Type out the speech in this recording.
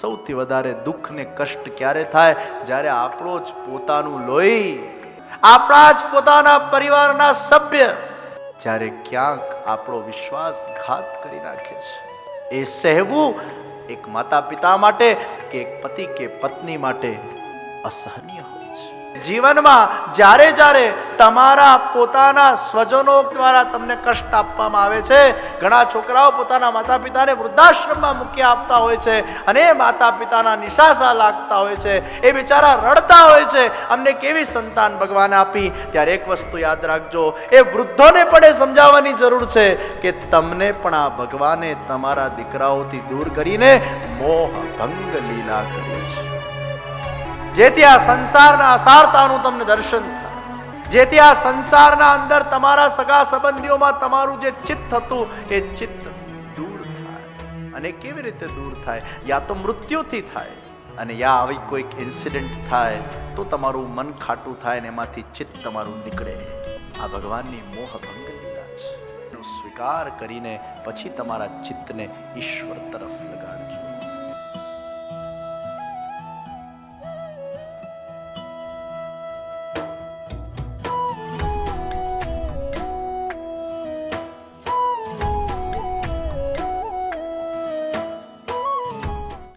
સૌથી વધારે દુઃખ ને કષ્ટ ક્યારે થાય? જ્યારે આપણો જ પોતાનું લોહી, આપણા જ પોતાના પરિવારના સભ્ય જ્યારે ક્યાંક આપણો વિશ્વાસઘાત કરી નાખે છે. એ સહેવું એક માતા પિતા માટે કે એક પતિ કે પત્ની માટે અસહનીય હોય છે. જીવનમાં જ્યારે જ્યારે તમારા પોતાના સ્વજનો દ્વારા તમને કષ્ટ આપવામાં આવે છે, ઘણા છોકરાઓ પોતાના માતા પિતાને વૃદ્ધાશ્રમમાં મૂકી આપતા હોય છે અને માતા પિતાના નિશાસા લાગતા હોય છે, એ બિચારા રડતા હોય છે, અમને કેવી સંતાન ભગવાને આપી. ત્યારે એક વસ્તુ યાદ રાખજો, એ વૃદ્ધોને પણ એ સમજાવવાની જરૂર છે કે તમને પણ આ ભગવાને તમારા દીકરાઓથી દૂર કરીને મોહ ભંગ લીલા કરી છે, જેથી આ સંસારના અસારતાનું તમને દર્શન થાય, જેથી આ સંસારના અંદર તમારા સગા સંબંધીઓમાં તમારું જે ચિત્ત હતું એ ચિત્ત દૂર થાય. અને કેવી રીતે દૂર થાય? યા તો મૃત્યુથી થાય, અને યા આવી કોઈક ઇન્સિડન્ટ થાય તો તમારું મન ખાટું થાય ને એમાંથી ચિત્ત તમારું નીકળે. આ ભગવાનની મોહ ભંગ લીલા છે. સ્વીકાર કરીને પછી તમારા ચિત્તને ઈશ્વર તરફ